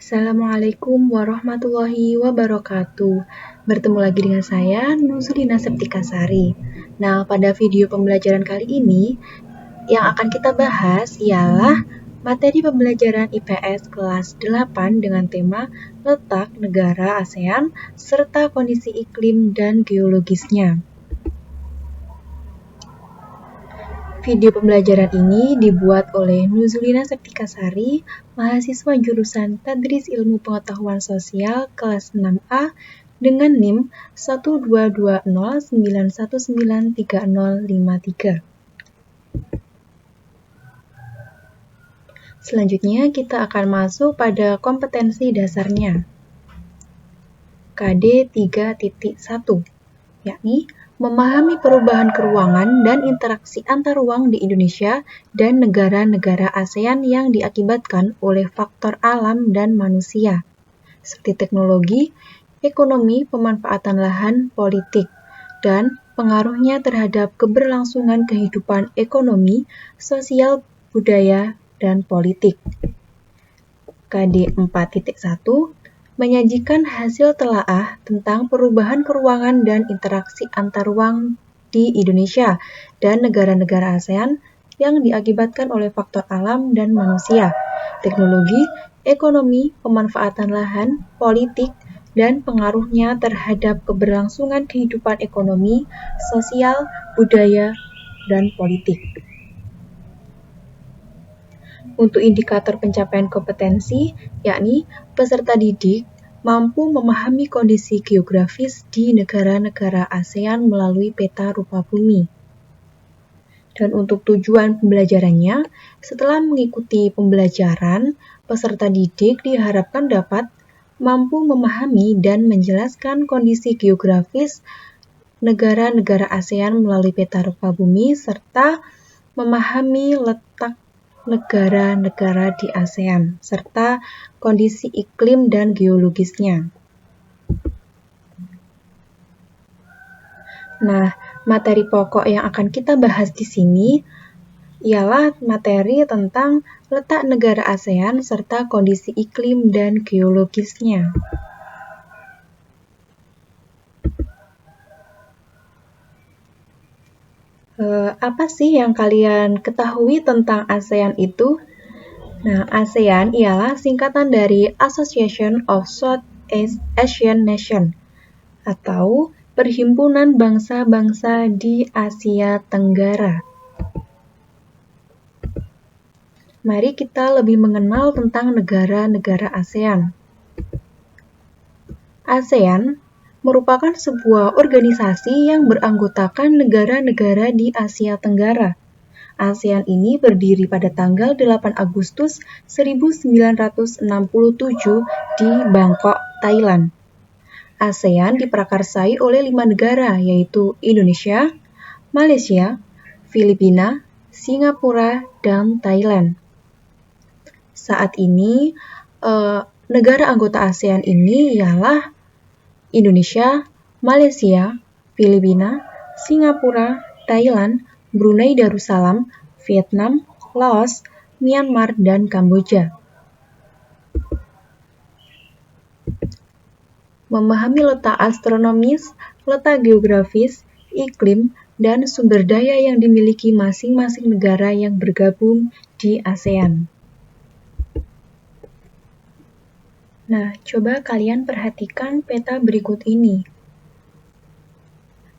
Assalamualaikum warahmatullahi wabarakatuh. Bertemu lagi dengan saya, Nuzulina Septikasari. Nah, pada video pembelajaran kali ini, yang akan kita bahas ialah materi pembelajaran IPS kelas 8 dengan tema letak negara ASEAN serta kondisi iklim dan geologisnya. Video pembelajaran ini dibuat oleh Nuzulina Septikasari, mahasiswa jurusan Tadris Ilmu Pengetahuan Sosial kelas 6A dengan NIM 12209193053. Selanjutnya kita akan masuk pada kompetensi dasarnya. KD 3.1, yakni memahami perubahan keruangan dan interaksi antar ruang di Indonesia dan negara-negara ASEAN yang diakibatkan oleh faktor alam dan manusia, seperti teknologi, ekonomi, pemanfaatan lahan, politik, dan pengaruhnya terhadap keberlangsungan kehidupan ekonomi, sosial, budaya, dan politik. KD 4.1 menyajikan hasil telaah tentang perubahan keruangan dan interaksi antar ruang di Indonesia dan negara-negara ASEAN yang diakibatkan oleh faktor alam dan manusia, teknologi, ekonomi, pemanfaatan lahan, politik, dan pengaruhnya terhadap keberlangsungan kehidupan ekonomi, sosial, budaya, dan politik. Untuk indikator pencapaian kompetensi, yakni peserta didik mampu memahami kondisi geografis di negara-negara ASEAN melalui peta rupa bumi. Dan untuk tujuan pembelajarannya, setelah mengikuti pembelajaran, peserta didik diharapkan dapat mampu memahami dan menjelaskan kondisi geografis negara-negara ASEAN melalui peta rupa bumi serta memahami letak negara-negara di ASEAN, serta kondisi iklim dan geologisnya. Nah, materi pokok yang akan kita bahas di sini ialah materi tentang letak negara ASEAN serta kondisi iklim dan geologisnya. Apa sih yang kalian ketahui tentang ASEAN itu? Nah, ASEAN ialah singkatan dari Association of Southeast Asian Nations atau Perhimpunan Bangsa-Bangsa di Asia Tenggara. Mari kita lebih mengenal tentang negara-negara ASEAN. ASEAN merupakan sebuah organisasi yang beranggotakan negara-negara di Asia Tenggara. ASEAN ini berdiri pada tanggal 8 Agustus 1967 di Bangkok, Thailand. ASEAN diprakarsai oleh 5 negara, yaitu Indonesia, Malaysia, Filipina, Singapura, dan Thailand. Saat ini, negara anggota ASEAN ini ialah Indonesia, Malaysia, Filipina, Singapura, Thailand, Brunei Darussalam, Vietnam, Laos, Myanmar, dan Kamboja. Memahami letak astronomis, letak geografis, iklim, dan sumber daya yang dimiliki masing-masing negara yang bergabung di ASEAN. Nah, coba kalian perhatikan peta berikut ini.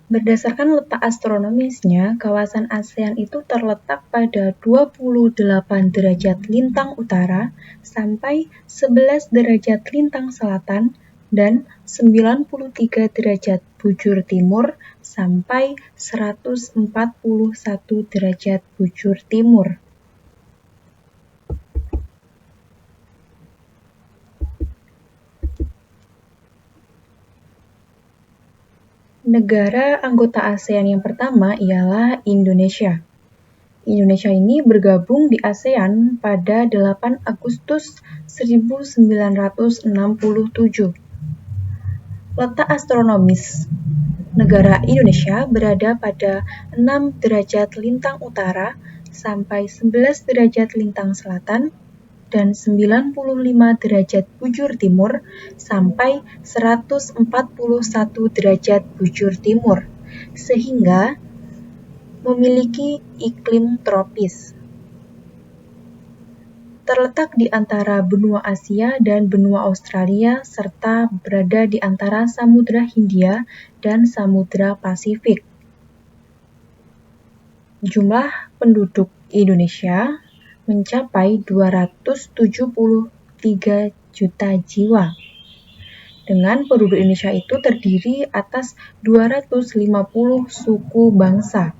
Berdasarkan letak astronomisnya, kawasan ASEAN itu terletak pada 28 derajat lintang utara sampai 11 derajat lintang selatan dan 93 derajat bujur timur sampai 141 derajat bujur timur. Negara anggota ASEAN yang pertama ialah Indonesia. Indonesia ini bergabung di ASEAN pada 8 Agustus 1967. Letak astronomis negara Indonesia berada pada 6 derajat lintang utara sampai 11 derajat lintang selatan dan 95 derajat bujur timur sampai 141 derajat bujur timur, sehingga memiliki iklim tropis. Terletak di antara benua Asia dan benua Australia serta berada di antara Samudra Hindia dan Samudra Pasifik. Jumlah penduduk Indonesia mencapai 273 juta jiwa. Dengan penduduk Indonesia itu terdiri atas 250 suku bangsa.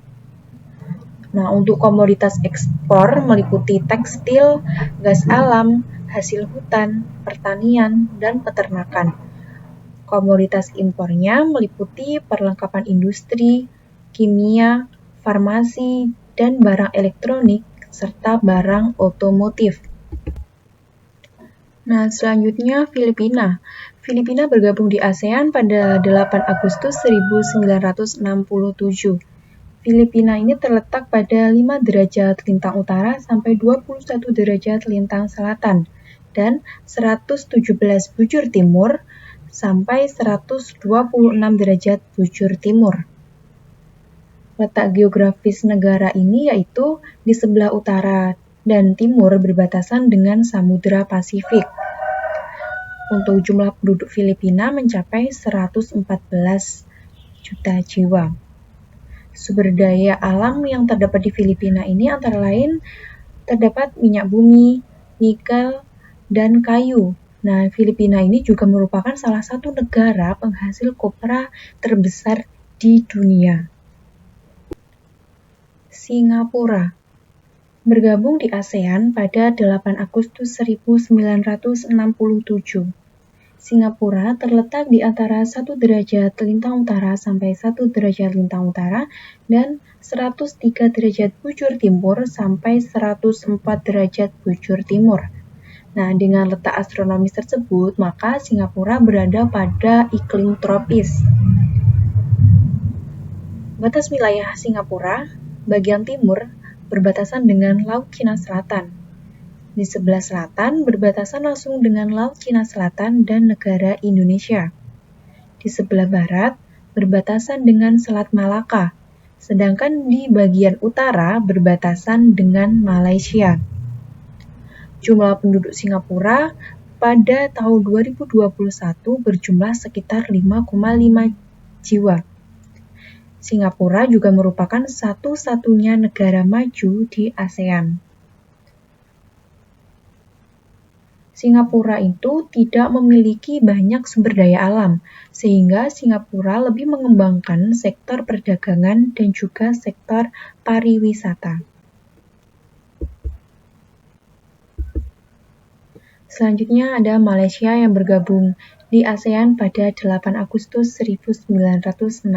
Nah, untuk komoditas ekspor meliputi tekstil, gas alam, hasil hutan, pertanian, dan peternakan. Komoditas impornya meliputi perlengkapan industri, kimia, farmasi, dan barang elektronik, serta barang otomotif. Nah, selanjutnya Filipina. Filipina bergabung di ASEAN pada 8 Agustus 1967. Filipina ini terletak pada 5 derajat lintang utara sampai 21 derajat lintang selatan dan 117 bujur timur sampai 126 derajat bujur timur. Letak geografis negara ini yaitu di sebelah utara dan timur berbatasan dengan Samudra Pasifik. Untuk jumlah penduduk Filipina mencapai 114 juta jiwa. Sumber daya alam yang terdapat di Filipina ini antara lain terdapat minyak bumi, nikel, dan kayu. Nah, Filipina ini juga merupakan salah satu negara penghasil kopra terbesar di dunia. Singapura bergabung di ASEAN pada 8 Agustus 1967. Singapura terletak di antara 1 derajat lintang utara sampai 1 derajat lintang utara dan 103 derajat bujur timur sampai 104 derajat bujur timur. Nah, dengan letak astronomis tersebut, maka Singapura berada pada iklim tropis. Batas wilayah Singapura, bagian timur, berbatasan dengan Laut Cina Selatan. Di sebelah selatan berbatasan langsung dengan Laut Cina Selatan dan negara Indonesia. Di sebelah barat berbatasan dengan Selat Malaka, sedangkan di bagian utara berbatasan dengan Malaysia. Jumlah penduduk Singapura pada tahun 2021 berjumlah sekitar 5,5 jiwa. Singapura juga merupakan satu-satunya negara maju di ASEAN. Singapura itu tidak memiliki banyak sumber daya alam, sehingga Singapura lebih mengembangkan sektor perdagangan dan juga sektor pariwisata. Selanjutnya ada Malaysia yang bergabung di ASEAN pada 8 Agustus 1967.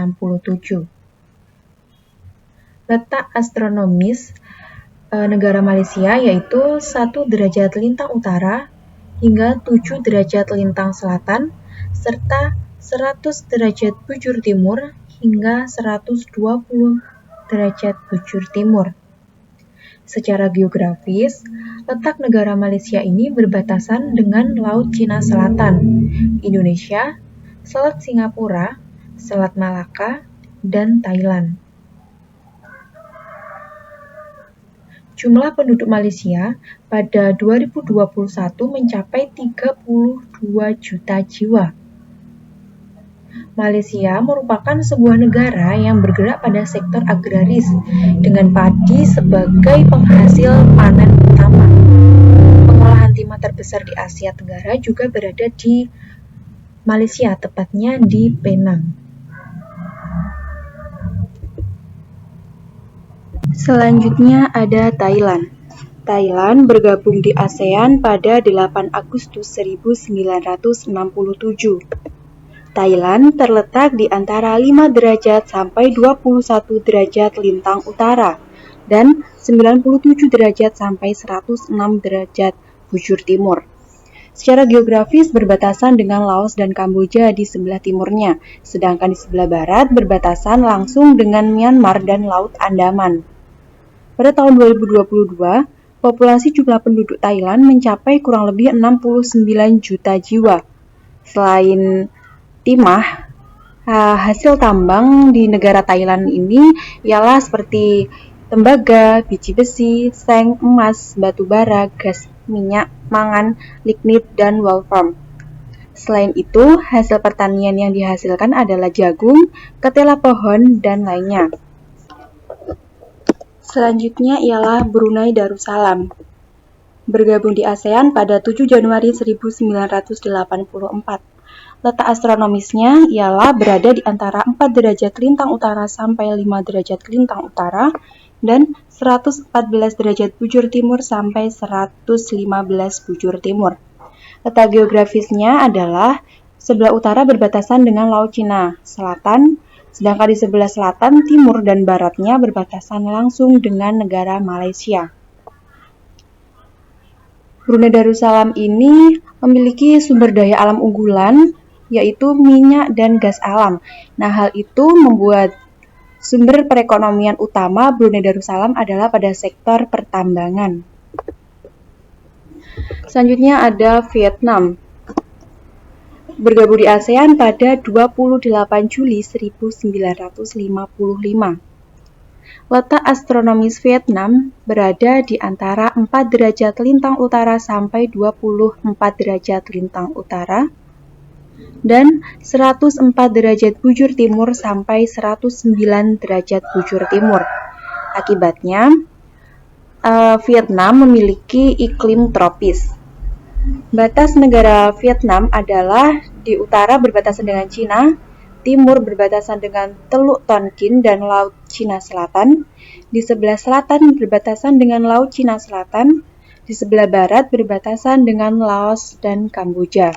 Letak astronomis negara Malaysia yaitu 1 derajat lintang utara hingga 7 derajat lintang selatan, serta 100 derajat bujur timur hingga 120 derajat bujur timur. Secara geografis, letak negara Malaysia ini berbatasan dengan Laut Cina Selatan, Indonesia, Selat Singapura, Selat Malaka, dan Thailand. Jumlah penduduk Malaysia pada 2021 mencapai 32 juta jiwa. Malaysia merupakan sebuah negara yang bergerak pada sektor agraris dengan padi sebagai penghasil panen utama. Pengolahan timah terbesar di Asia Tenggara juga berada di Malaysia, tepatnya di Penang. Selanjutnya ada Thailand. Thailand bergabung di ASEAN pada 8 Agustus 1967. Thailand terletak di antara 5 derajat sampai 21 derajat lintang utara dan 97 derajat sampai 106 derajat bujur timur. Secara geografis berbatasan dengan Laos dan Kamboja di sebelah timurnya, sedangkan di sebelah barat berbatasan langsung dengan Myanmar dan Laut Andaman. Pada tahun 2022, Populasi jumlah penduduk Thailand mencapai kurang lebih 69 juta jiwa. Selain timah, hasil tambang di negara Thailand ini ialah seperti tembaga, biji besi, seng, emas, batu bara, gas, minyak, mangan, lignit, dan wolfram. Selain itu, hasil pertanian yang dihasilkan adalah jagung, ketela pohon, dan lainnya. Selanjutnya ialah Brunei Darussalam. Bergabung di ASEAN pada 7 Januari 1984. Letak astronomisnya ialah berada di antara 4 derajat lintang utara sampai 5 derajat lintang utara dan 114 derajat bujur timur sampai 115 bujur timur. Letak geografisnya adalah sebelah utara berbatasan dengan Laut Cina Selatan, sedangkan di sebelah selatan, timur, dan baratnya berbatasan langsung dengan negara Malaysia. Brunei Darussalam ini memiliki sumber daya alam unggulan, yaitu minyak dan gas alam. Nah, hal itu membuat sumber perekonomian utama Brunei Darussalam adalah pada sektor pertambangan. Selanjutnya ada Vietnam. Bergabung di ASEAN pada 28 Juli 1955. Letak astronomis Vietnam berada di antara 4 derajat lintang utara sampai 24 derajat lintang utara dan 104 derajat bujur timur sampai 109 derajat bujur timur. Akibatnya, Vietnam memiliki iklim tropis. Batas negara Vietnam adalah di utara berbatasan dengan Cina, timur berbatasan dengan Teluk Tonkin dan Laut Cina Selatan, di sebelah selatan berbatasan dengan Laut Cina Selatan, di sebelah barat berbatasan dengan Laos dan Kamboja.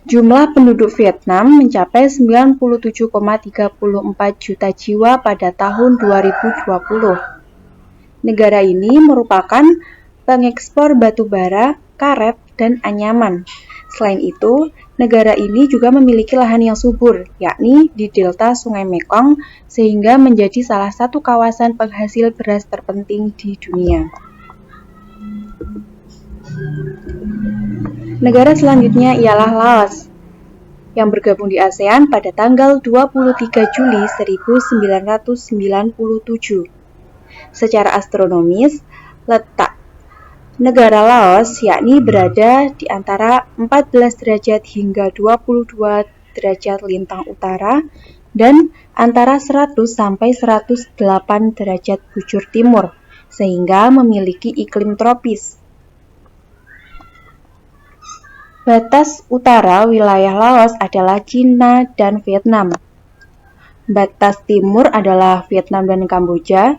Jumlah penduduk Vietnam mencapai 97,34 juta jiwa pada tahun 2020. Negara ini merupakan pengekspor batu bara, karet, dan anyaman. Selain itu, negara ini juga memiliki lahan yang subur, yakni di delta Sungai Mekong, sehingga menjadi salah satu kawasan penghasil beras terpenting di dunia. Negara selanjutnya ialah Laos, yang bergabung di ASEAN pada tanggal 23 Juli 1997. Secara astronomis, letak negara Laos yakni berada di antara 14 derajat hingga 22 derajat lintang utara dan antara 100 sampai 108 derajat bujur timur, sehingga memiliki iklim tropis. Batas utara wilayah Laos adalah Cina dan Vietnam. Batas timur adalah Vietnam dan Kamboja.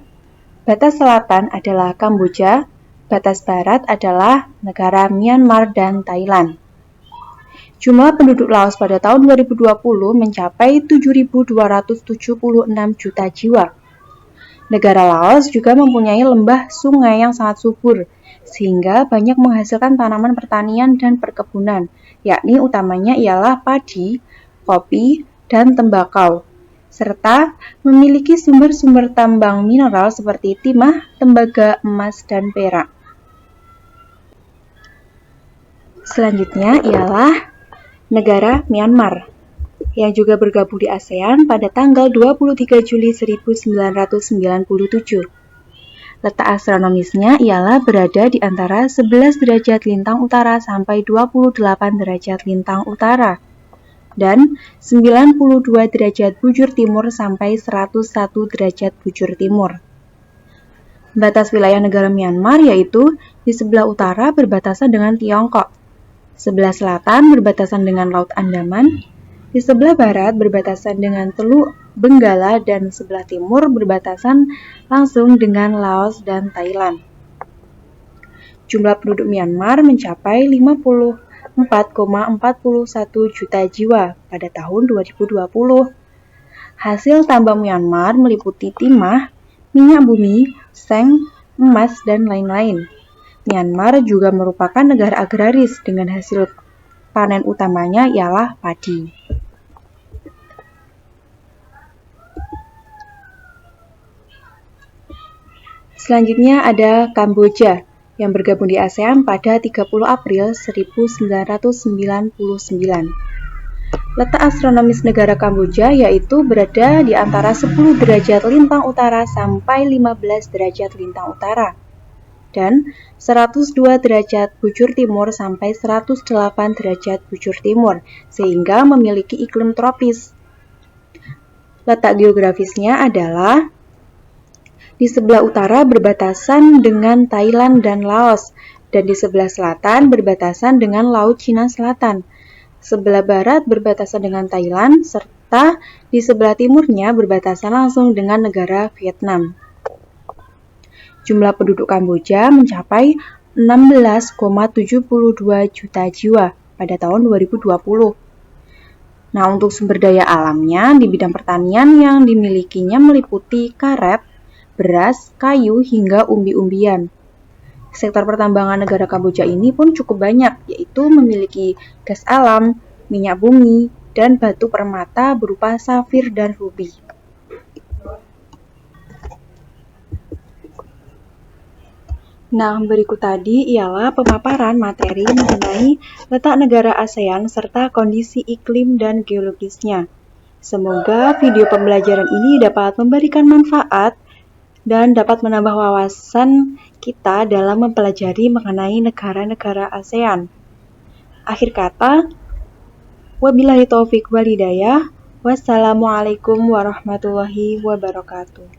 Batas selatan adalah Kamboja. Batas barat adalah negara Myanmar dan Thailand. Jumlah penduduk Laos pada tahun 2020 mencapai 7.276 juta jiwa. Negara Laos juga mempunyai lembah sungai yang sangat subur, sehingga banyak menghasilkan tanaman pertanian dan perkebunan, yakni utamanya ialah padi, kopi, dan tembakau, serta memiliki sumber-sumber tambang mineral seperti timah, tembaga, emas, dan perak. Selanjutnya ialah negara Myanmar, yang juga bergabung di ASEAN pada tanggal 23 Juli 1997. Letak astronomisnya ialah berada di antara 11 derajat lintang utara sampai 28 derajat lintang utara dan 92 derajat bujur timur sampai 101 derajat bujur timur. Batas wilayah negara Myanmar yaitu di sebelah utara berbatasan dengan Tiongkok, sebelah selatan berbatasan dengan Laut Andaman, di sebelah barat berbatasan dengan Teluk Benggala dan sebelah timur berbatasan langsung dengan Laos dan Thailand. Jumlah penduduk Myanmar mencapai 54,41 juta jiwa pada tahun 2020. Hasil tambang Myanmar meliputi timah, minyak bumi, seng, emas, dan lain-lain. Myanmar juga merupakan negara agraris dengan hasil panen utamanya ialah padi. Selanjutnya ada Kamboja yang bergabung di ASEAN pada 30 April 1999. Letak astronomis negara Kamboja yaitu berada di antara 10 derajat lintang utara sampai 15 derajat lintang utara dan 102 derajat bujur timur sampai 108 derajat bujur timur, sehingga memiliki iklim tropis. Letak geografisnya adalah di sebelah utara berbatasan dengan Thailand dan Laos, dan di sebelah selatan berbatasan dengan Laut Cina Selatan. Sebelah barat berbatasan dengan Thailand, serta di sebelah timurnya berbatasan langsung dengan negara Vietnam. Jumlah penduduk Kamboja mencapai 16,72 juta jiwa pada tahun 2020. Nah, untuk sumber daya alamnya di bidang pertanian yang dimilikinya meliputi karet, beras, kayu, hingga umbi-umbian. Sektor pertambangan negara Kamboja ini pun cukup banyak, yaitu memiliki gas alam, minyak bumi, dan batu permata berupa safir dan rubi. Nah, berikut tadi ialah pemaparan materi mengenai letak negara ASEAN serta kondisi iklim dan geologisnya. Semoga video pembelajaran ini dapat memberikan manfaat dan dapat menambah wawasan kita dalam mempelajari mengenai negara-negara ASEAN. Akhir kata, wabillahi taufik wal hidayah. Wassalamualaikum warahmatullahi wabarakatuh.